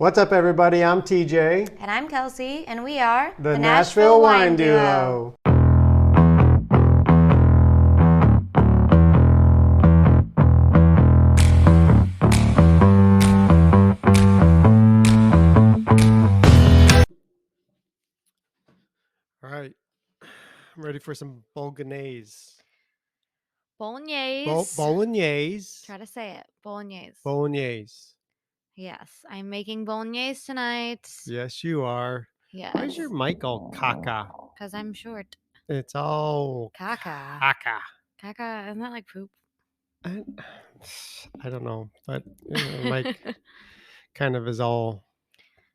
What's up, everybody? I'm TJ. And I'm Kelsey, and we are the Nashville Wine Duo. All right, I'm ready for some bolognese. Bolognese. Bolognese. Try to say it. Bolognese. Bolognese. Yes, I'm making bolognese tonight. Yes, you are. Yes. Why is your mic all caca? Because I'm short. It's all Caca. caca. Caca, isn't that like poop? I don't know, but the mic kind of is all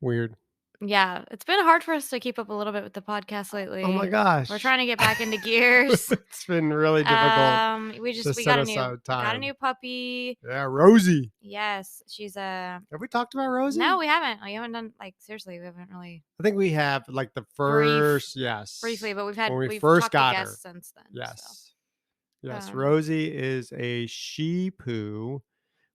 weird. Yeah, it's been hard for us to keep up a little bit with the podcast lately. Oh my gosh. We're trying to get back into gears. It's been really difficult. We got a new puppy. Yeah, Rosie. Yes, she's a. Have we talked about Rosie? No, we haven't. We haven't done seriously. We haven't really. I think we have the first, yes, briefly, but we've first talked got to her guests since then. Yes, so. yes. Rosie is a Shih Poo,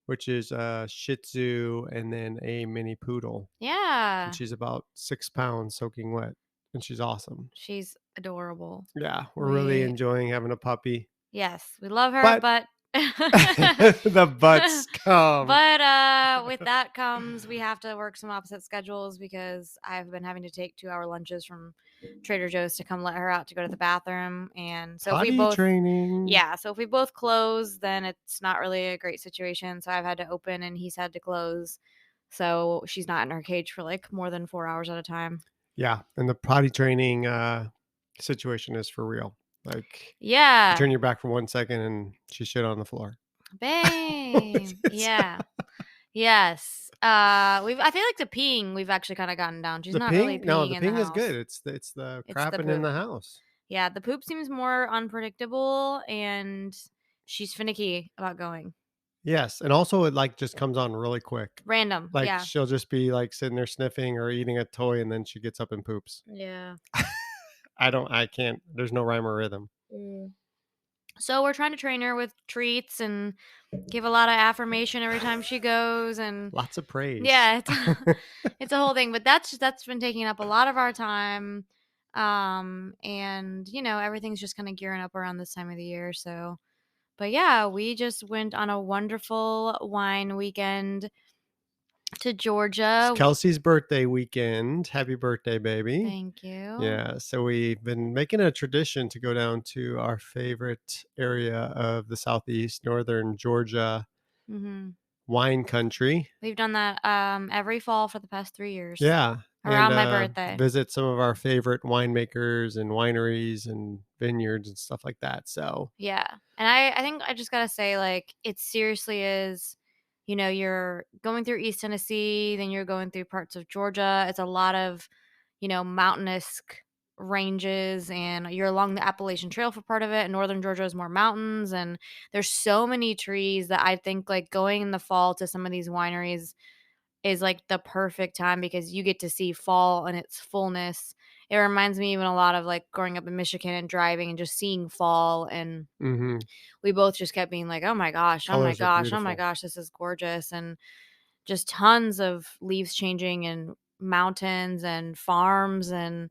which is a Shih Tzu and then a mini poodle. Yeah. And she's about 6 pounds soaking wet, and she's awesome. She's adorable. Yeah, we're really enjoying having a puppy. Yes, we love her, but the butts come. But with that comes we have to work some opposite schedules because I've been having to take 2-hour lunches from Trader Joe's to come let her out to go to the bathroom, and so Potty if we both training. Yeah, so if we both close, then it's not really a great situation. So I've had to open and he's had to close. So she's not in her cage for more than 4 hours at a time. Yeah, and the potty training situation is for real. Yeah, you turn your back for 1 second and she shit on the floor. Bang. Yeah. Yes. I feel like the peeing we've actually kind of gotten down. She's not really peeing. No, the in peeing the is house. good. It's the crapping in the house. Yeah, the poop seems more unpredictable and she's finicky about going. Yes, and also it just comes on really quick. Random. Yeah. She'll just be sitting there sniffing or eating a toy and then she gets up and poops. Yeah. I can't. There's no rhyme or rhythm. So we're trying to train her with treats and give a lot of affirmation every time she goes and lots of praise. Yeah, it's a whole thing, but that's been taking up a lot of our time. And everything's just kind of gearing up around this time of the year. So, but yeah, we just went on a wonderful wine weekend to Georgia. It's Kelsey's birthday weekend. Happy birthday, baby. Thank you. Yeah, so we've been making a tradition to go down to our favorite area of the Southeast, northern Georgia, wine country. We've done that every fall for the past 3 years. Yeah. Around my birthday. Visit some of our favorite winemakers and wineries and vineyards and stuff like that. So yeah. And I think I just gotta say, it seriously is, you're going through East Tennessee, then you're going through parts of Georgia. It's a lot of, mountainous ranges, and you're along the Appalachian Trail for part of it. And northern Georgia is more mountains, and there's so many trees that I think going in the fall to some of these wineries is the perfect time because you get to see fall in its fullness. It reminds me even a lot of growing up in Michigan and driving and just seeing fall. And we both just kept being oh my gosh, oh my gosh, oh my gosh, this is gorgeous. And just tons of leaves changing and mountains and farms. And,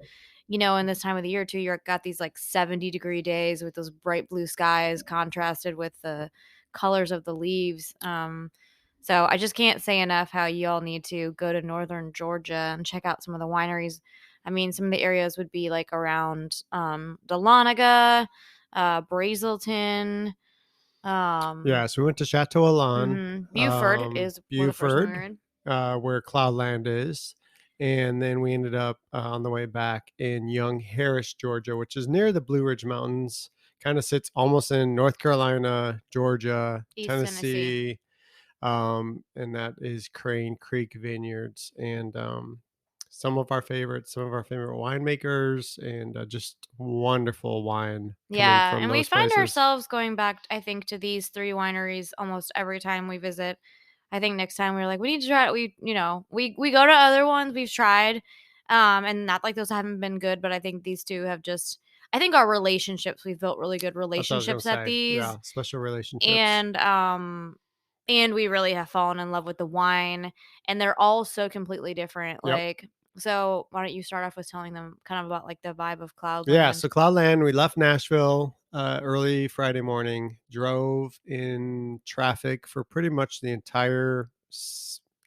in this time of the year too, you've got these 70-degree days with those bright blue skies contrasted with the colors of the leaves. So I just can't say enough how you all need to go to northern Georgia and check out some of the wineries. I mean, some of the areas would be around Dahlonega, Braeselton. Yeah, so we went to Chateau Elan. Buford is Buford, where Cloudland is. And then we ended up on the way back in Young Harris, Georgia, which is near the Blue Ridge Mountains. Kind of sits almost in North Carolina, Georgia, East Tennessee. And that is Crane Creek Vineyards, and some of our favorite winemakers, and just wonderful wine. Yeah, and we find ourselves going back, I think, to these 3 wineries almost every time we visit. I think next time we're we need to try it. We go to other ones we've tried, and not those haven't been good, but I think these 2 have just. I think our relationships, we've built really good relationships at these. Yeah, special relationships. And and we really have fallen in love with the wine, and they're all so completely different, Yep. like so why don't you start off with telling them kind of about, like, the vibe of Yeah, Cloudland? so Cloudland, we left Nashville early Friday morning, drove in traffic for pretty much the entire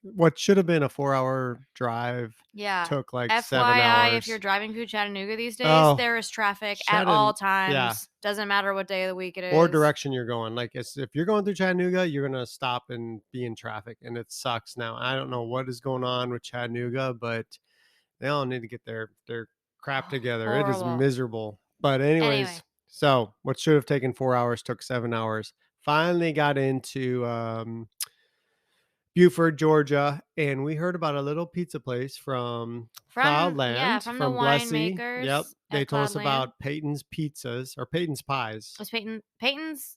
what should have been a 4-hour drive Yeah. took like seven FYI, if you're hours. driving through Chattanooga these days, Oh, there is traffic at all Chattanooga, yeah, times, doesn't matter what day of the week it or is. direction you're going. Like if you're going through Chattanooga, you're gonna stop and be in traffic, and it sucks. Now I don't know what is going on with Chattanooga, but they all need to get their crap together. It is Horrible. miserable. But anyways, Anyway, so what should have taken 4 hours took 7 hours. Finally got into Buford, Georgia, and we heard about a little pizza place from yeah, Cloudland, from the from Blessy. Yep. winemakers They at told us Cloudland. about Peyton's Pizzas or Peyton's Pies. It's Peyton's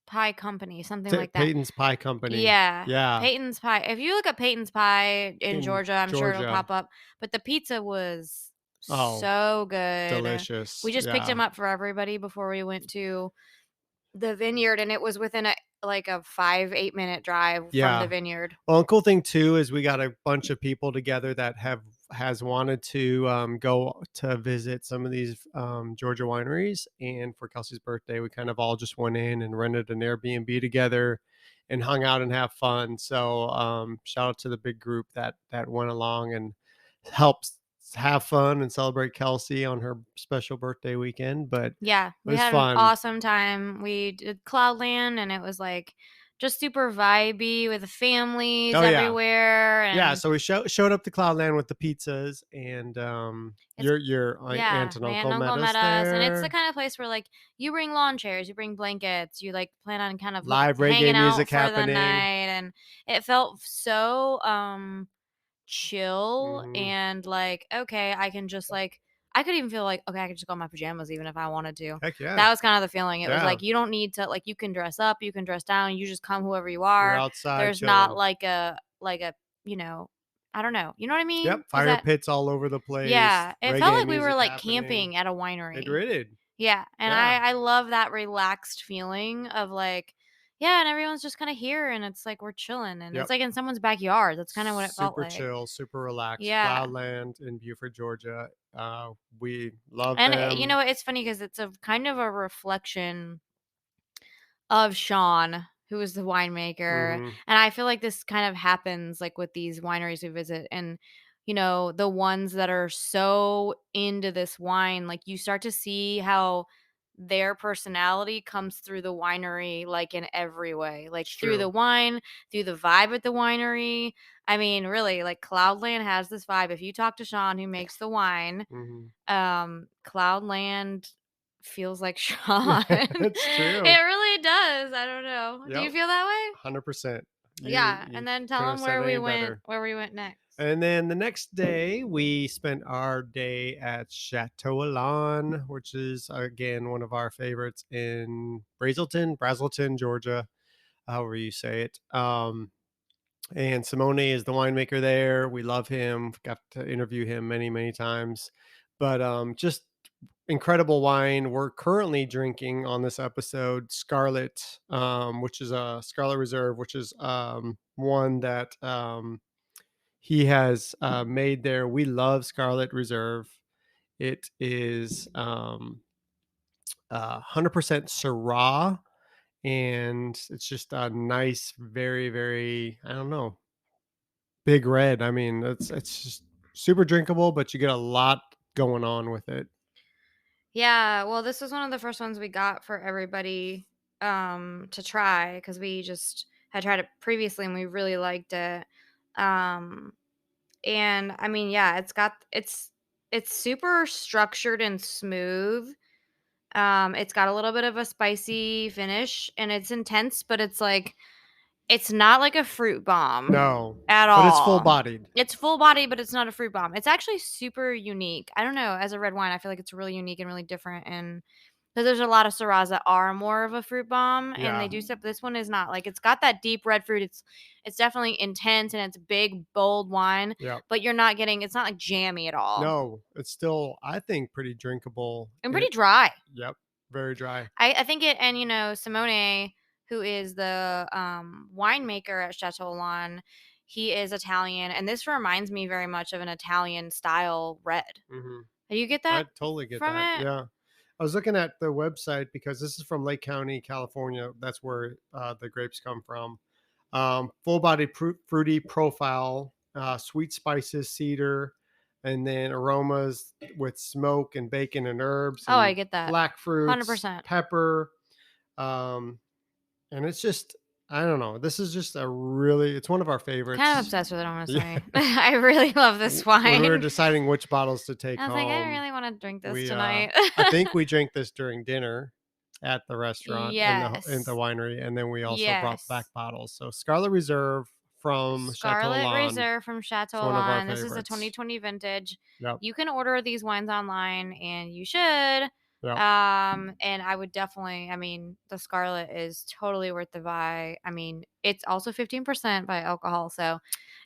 Pie Company, something like that. Peyton's Pie Company. Yeah, Yeah. Peyton's Pie. If you look up Peyton's Pie in In Georgia, I'm sure it'll Georgia. pop up, but the pizza was Oh, so good. We delicious. just picked Yeah. him up for everybody before we went to the vineyard, and it was within a 5, 8-minute drive from the Yeah. vineyard. Well, a cool thing too is we got a bunch of people together that has wanted to go to visit some of these Georgia wineries, and for Kelsey's birthday, we kind of all just went in and rented an Airbnb together and hung out and have fun. So shout out to the big group that went along and helped have fun and celebrate Kelsey on her special birthday weekend. But it Yeah, we was had an fun. awesome time. We did Cloudland, and it was, like, just super vibey with the families Oh yeah. everywhere, Yeah, and so we showed up to Cloudland with the pizzas, and it's your yeah, aunt and my aunt uncle and met uncle met us us, and it's the there. kind of place where, like, you bring lawn chairs, you bring blankets, you, like, plan on kind of Live hanging reggae out music for the happening. night, and it felt so, chill Mhm. and, like, okay, I can just, like I could even feel like, okay, I could just go in my pajamas even if I wanted to. Heck yeah. That was kind of the feeling. It was Yeah. like, you don't need to like, you can dress up, you can dress down, you just come whoever you You're are. outside There's not chilling. like a, you know I don't know. You know what I mean? Yep, Is fire that pits all over the place, Yeah, it felt reggae like we were, music like, happening. camping at a It winery. really did. Yeah, and Yeah. I love that relaxed feeling of, like yeah, and everyone's just kinda here, and it's like we're chilling, and it's Yep. like in someone's backyard. That's kinda what it felt Super like. chill, super relaxed. Yeah. Cloudland in Buford, Georgia. We love And, them. it's funny because it's a kind of a reflection of Sean, who is the winemaker, Mhm. and I feel like this kind of happens, like, with these wineries we visit, and, the ones that are so into this wine, like, you start to see how their personality comes through the winery, like, in every way, like, It's through the true. wine, through the vibe at the winery. I mean, really, like, Cloudland has this vibe. If you talk to Sean who makes the wine, Mhm. Cloudland feels like Sean. It's It true. really does, I don't know. Do Yep. you feel that way? 100%. Yeah, You and then tell couldn't have them said any better. where we went next. And then the next day, we spent our day at Chateau Elan, which is again one of our favorites in Braeselton, Georgia, however you say it. And Simone is the winemaker there. We love him. Got to interview him many, many times. But just incredible wine. We're currently drinking on this episode Scarlet, which is a Scarlet Reserve, which is one that he has made there. We love Scarlet Reserve. It is 100% Syrah, and it's just a nice, very, very, I don't know, big red. I mean, it's just super drinkable, but you get a lot going on with it. Yeah, well, this was one of the first ones we got for everybody, to try because we just had tried it previously and we really liked it. Um, and I mean, yeah, it's super structured and smooth. It's got a little bit of a spicy finish and it's intense, but it's not like a fruit bomb No, at but it's full all. bodied. It's full body, but it's not a fruit bomb. It's actually super unique. I don't know, as a red wine, I feel like it's really unique and really different, and because there's a lot of Syrahs that are more of a fruit bomb, and they Yeah. do stuff. This one is not. Like, it's got that deep red fruit. It's definitely intense, and it's big, bold wine, Yeah. but you're not getting it's not, like, jammy at all. No, it's still, I think, pretty drinkable. And pretty dry. Yep, very dry. I think it and, Simone, who is the winemaker at Chateau Elan. He is Italian, and this reminds me very much of an Italian style red. Mhm. Do you get I that totally get from that. it? Yeah. I was looking at the website because this is from Lake County, California. That's where the grapes come from. Full body fruity profile, sweet spices, cedar, and then aromas with smoke and bacon and herbs Oh, I and get that. black fruits, 100%. pepper. Um, and it's just, I don't know. This is just a really, it's one of our Kind of favorites. obsessed with it, Yeah. honestly. I really love this When we were wine. deciding which bottles to take I was like, I home, really want to drink this we tonight. I think we drank this during dinner at the restaurant in the Yes. winery, and then we also brought back Yes. bottles. So Scarlet Reserve from Chateau Scarlet Lawn, Reserve from it's Chateau one of our Lawn. This is a favorites. 2020 vintage. Yep, You can order these wines online, and you should. yep. And I would definitely, I mean, the Scarlet is totally worth the buy. I mean, it's also 15% by alcohol, so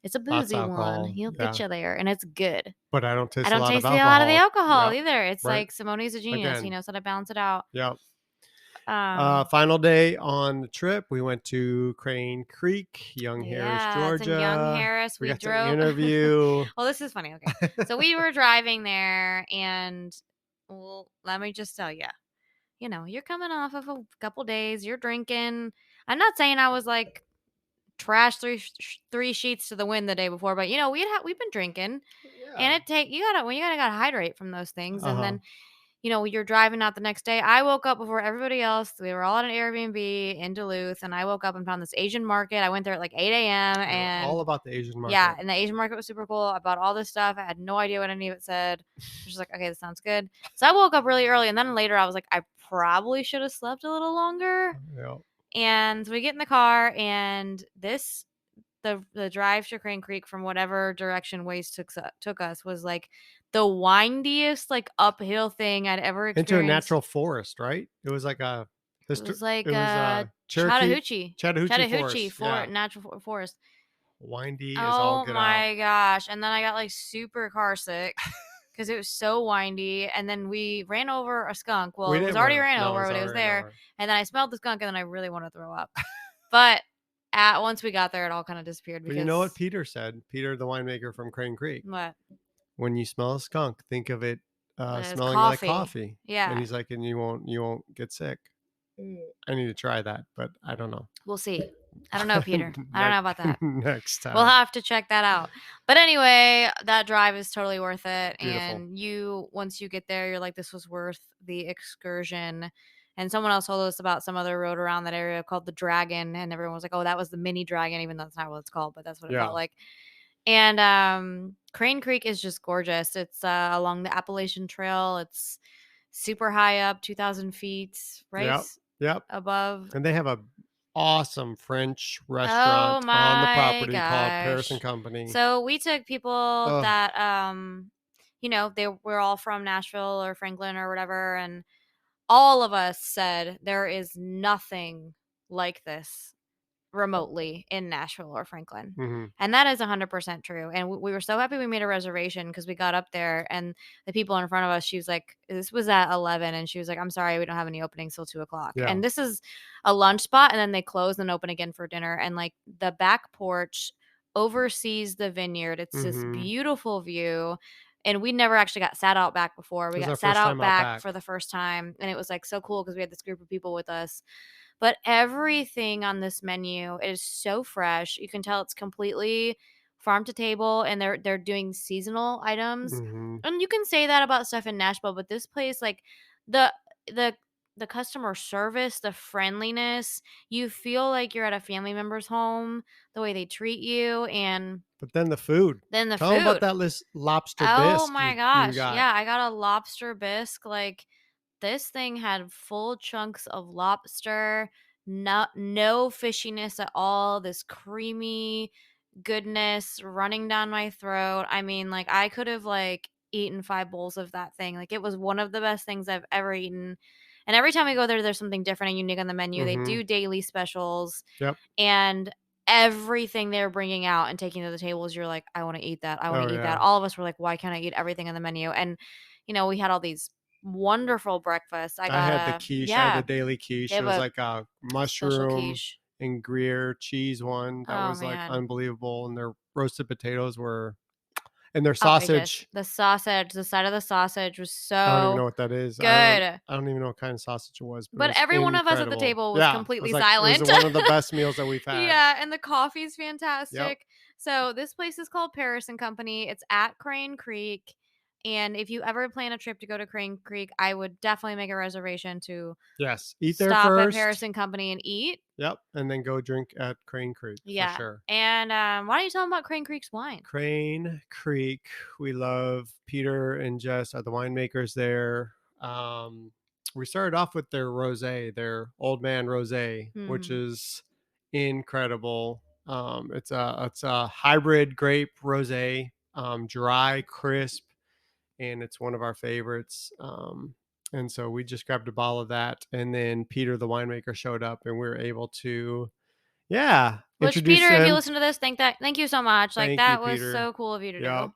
it's a Lots of boozy one. alcohol. He'll get Yeah, you there, and it's good. but I don't I taste a don't lot of taste a lot of the alcohol. alcohol Yep, either. It's right. like Simone's a genius. He Again, knows how to balance it out. yep. Um, Final day on the trip, we went to Crane Creek, Young Harris, yeah, it's in Young Georgia. Harris. We We got to drove. interview. Well, this is funny. Okay. So we were driving there, and well, let me just tell you, you're coming off of a couple days, you're drinking. I'm not saying I was like trash three sheets to the wind the day before, but we've been drinking, and Yeah. you gotta hydrate from those things, Uh and huh. then you're driving out the next day. I woke up before everybody else. We were all at an Airbnb in Duluth, and I woke up and found this Asian market. I went there at like 8 a.m. You know, and all about the Asian yeah, market. and the Asian market was super cool. I bought all this stuff. I had no idea what any of it said. I was just like, okay, this sounds good. So I woke up really early, and then later I was like, I probably should have slept a little longer. Yeah. And so we get in the car, and the drive to Crane Creek from whatever direction Waze took us was like the windiest like uphill thing I'd ever Into a experienced. natural forest, right? It was like a It was like it was Cherokee Chattahoochee, Chattahoochee Chattahoochee Forest. for Yeah. natural forest. Windy is all Oh get out. my gosh! And then I got like super car sick because it was so windy. And then we ran over a skunk. Well, We it was didn't already run. ran No, it over, was but it was already there. over. And then I smelled the skunk, and then I really wanted to throw up. But at once we got there, it all kind of disappeared But you know what because Peter said? Peter, the winemaker from Crane Creek. what? When you smell a skunk, think of it It's smelling like coffee. coffee. And Yeah. he's like, and you won't get sick. I need to try that, but I don't know. We'll see. I don't know, Peter. I don't know about that. Next We'll time. have to check that out. But anyway, that drive is totally worth it. Beautiful. And once you get there, you're like, this was worth the excursion. And someone else told us about some other road around that area called the Dragon. And everyone was like, oh, that was the mini dragon, even though that's not what it's called, but that's what it felt Yeah. like. And Crane Creek is just gorgeous. It's along the Appalachian Trail. It's super high up, 2,000 feet, right Yep. Yep. above. And they have a awesome French Oh restaurant on the my property called Paris and gosh. Company. So we took people Oh, that they were all from Nashville or Franklin or whatever, and all of us said there is nothing like this remotely in Nashville or Franklin. hmm And that is 100% true. And we were so happy we made a reservation because we got up there, and the people in front of us, she was like, this was at 11. And she was like, I'm sorry, we don't have any openings till 2 o'clock. yeah. And this is a lunch spot. And then they close and open again for dinner. And like the back porch oversees the vineyard. It's this hmm beautiful view. And we never actually got sat out back before. It We was got our sat first out time out back back. for the first time. And it was like so cool because we had this group of people with us, but everything on this menu is so fresh. You can tell it's completely farm to table, and they're doing seasonal items. hmm And you can say that about stuff in Nashville, but this place, like the the the customer service, the friendliness, you feel like you're at a family member's home, the way they treat you, and But then the food. then the Tell them about food. that lobster Oh bisque my you gosh. got. Yeah, I got a lobster bisque. Like this thing had full chunks of lobster, no fishiness at all. This creamy goodness running down my throat. I mean, like I could have like eaten 5 bowls of that thing. Like it was one of the best things I've ever eaten. And every time we go there, there's something different and unique on the menu. They hmm do daily specials, Yep. and everything they're bringing out and taking to the tables, you're like, I want to eat that. I want Oh to eat that. yeah. All of us were like, why can't I eat everything on the menu? And we had all these wonderful breakfast. I I got had the a quiche. I had the yeah, daily they quiche. It have was a like a special mushroom quiche. and Gruyere cheese one that Oh, was like man. unbelievable, and their roasted potatoes were and their Outrageous. sausage. The sausage, the side of the sausage was I don't even so know what that is. good, I don't even know what kind of sausage it was, but it but was every one of us at the incredible. table was Yeah, completely silent. it was one of the best meals that we've had. Yeah, and the coffee's Yep. fantastic. So this place is called Paris& and Company. It's at Crane Creek, and if you ever plan a trip to go to Crane Creek, I would definitely make a reservation to Yes. Eat there stop at Paris& first. and Company and eat. Yep, and then go drink at Crane Creek for Yeah, sure. and, why don't you tell tell 'em about Crane Creek's wine? Crane Creek, we love Peter and Jess are the winemakers there. We started off with their rosé, their Old Man Rosé, which Mhm. is incredible. It's a hybrid grape rosé, dry, crisp, and it's one of our favorites. And so we just grabbed a bottle of that, and then Peter, the winemaker, showed up, and we were able to, yeah, Which, introduce Peter, if you him. listen to this, thank you so much, like, Thank you, that was Peter. so cool of you to Yep. do.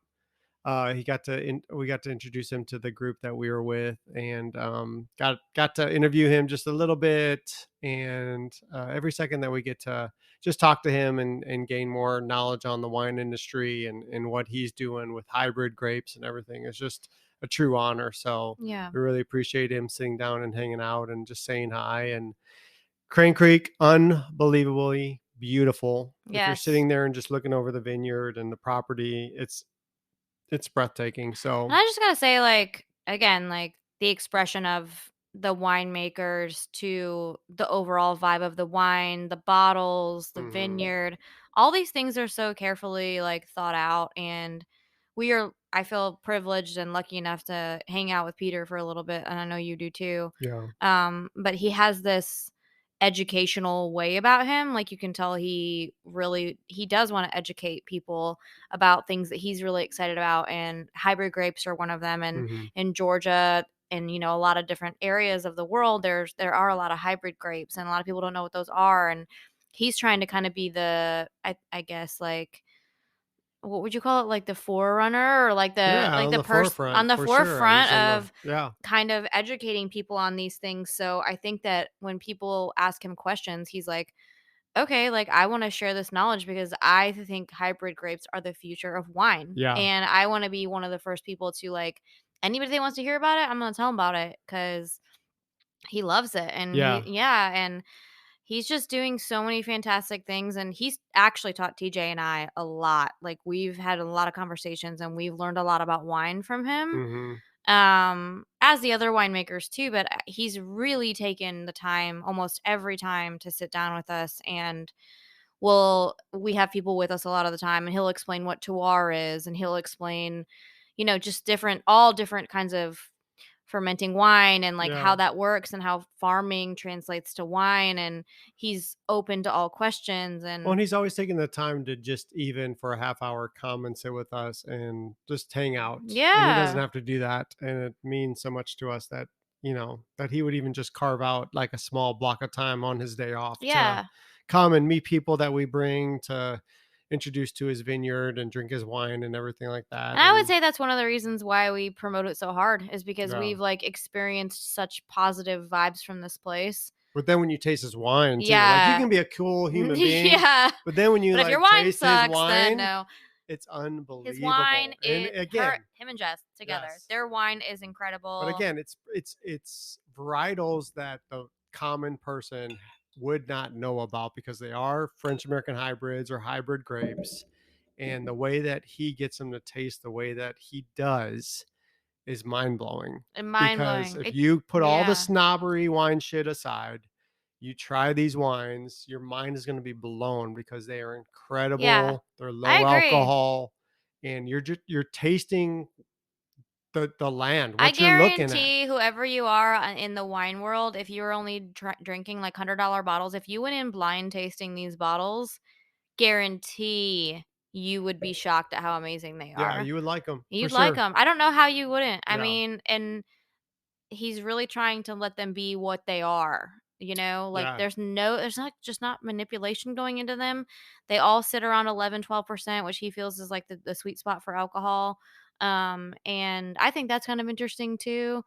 He got to we got to introduce him to the group that we were with, and got to interview him just a little bit. And every second that we get to just talk to him and gain more knowledge on the wine industry and what he's doing with hybrid grapes and everything is just a true honor. So Yeah. we really appreciate him sitting down and hanging out and just saying hi. And Crane Creek, unbelievably beautiful. If you're Yes. sitting there and just looking over the vineyard and the property, it's breathtaking. And So, I just gotta say, like, again, like, the expression of the winemakers to the overall vibe of the wine, the bottles, the mhm, vineyard, all these things are so carefully, like, thought out, and I feel privileged and lucky enough to hang out with Peter for a little bit, and I know you do too. yeah, But he has this educational way about him, like, you can tell he does wanna educate people about things that he's really excited about, and hybrid grapes are one of them. And mhm, in Georgia and, a lot of different areas of the world, there are a lot of hybrid grapes, and a lot of people don't know what those are. And he's trying to kind of be the, I guess, like, what would you call it? Like the forerunner, or like yeah, on the the person on forefront the for sure. forefront He's on the of yeah, kind of educating people on these things. So I think that when people ask him questions, he's like, okay, like, I wanna share this knowledge because I think hybrid grapes are the future of wine, yeah, and I wanna be one of the first people to, like, anybody that wants to hear about it, I'm gonna tell 'em about it because he loves it. And yeah, and he's just doing so many fantastic things, and he's actually taught TJ and I a lot. Like, we've had a lot of conversations, and we've learned a lot about wine from him, mhm, as the other winemakers too. But he's really taken the time almost every time to sit down with us. And we have people with us a lot of the time, and he'll explain what terroir is, and he'll explain, just all different kinds of fermenting wine, and like how yeah. that works, and how farming translates to wine. And he's open to all questions. Well, And and he's always taking the time to just even for a half hour come and sit with us and just hang out. And he doesn't yeah, have to do that. And it means so much to us that, that he would even just carve out like a small block of time on his day off to yeah. come and meet people that we bring to introduce to his vineyard and drink his wine and everything like And that. I would And say that's one of the reasons why we promote it so hard, is because yeah. we've, like, experienced such positive vibes from this place. But then when you taste his wine too, like, you Yeah. can be a cool human being, Yeah. but then when you, But if your like, wine taste his sucks, then wine, no. it's His wine unbelievable. And is her again, him and Jess together. yes. Their wine is But incredible. again, it's varietals that the common person would not know about because they are French American hybrids or hybrid grapes. And the way that he gets them to taste the way that he does is mind blowing. And Because mind-blowing. if you put all the Yeah. snobbery wine shit aside, you try these wines, your mind is going to be blown because they are Yeah. incredible. They're I low agree. alcohol, and you're tasting the land, I what you're looking at. guarantee whoever you are, in the wine world, if you were only drinking, like, $100 bottles, if you went in blind tasting these bottles, guarantee you would be shocked at how amazing they Yeah, are. you would like them for You'd like sure. them. I don't know how you wouldn't. I Yeah, mean, and he's really trying to let them be what they are, like, yeah, there's not just not manipulation going into them. They all sit around 11, 12%, which he feels is like the sweet spot for alcohol. And I think that's kind of interesting too.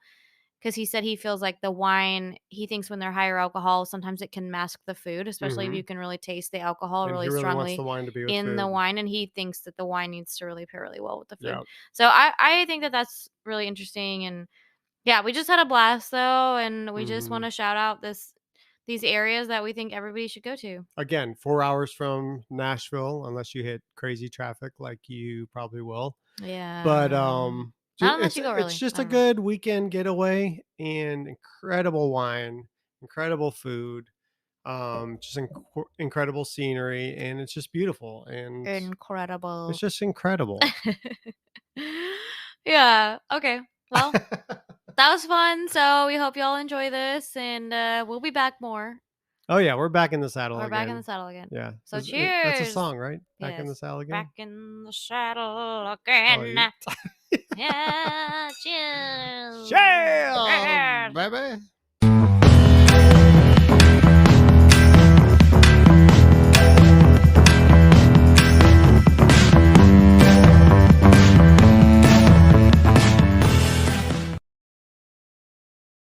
'cause he said he feels like the wine he thinks when they're higher alcohol, sometimes it can mask the food, especially if you Mhm. can really taste the alcohol And he really really wants the strongly wine to be with in the food. wine, and he thinks that the wine needs to really pair really well with the food. Yeah. So I think that that's really interesting, and yeah, we just had a blast though, and we just Mhm. wanna shout out these areas that we think everybody should go to. Again, 4 hours from Nashville, unless you hit crazy traffic like you probably will. But, Yeah. Not unless you go it's early. just I a don't know. good weekend getaway and incredible wine, incredible food, just incredible scenery, and it's just beautiful, and it's Incredible. just incredible. Yeah, okay. Well, that was fun, so we hope y'all enjoy this, and, we'll be back more. Oh, yeah, we're back in the saddle We're back in the again. saddle again. Yeah. So That's a cheers. song, right? Back in the Yes. saddle Back again? in the saddle Oh, again. you Yeah, cheers. Sham, Cheers. baby.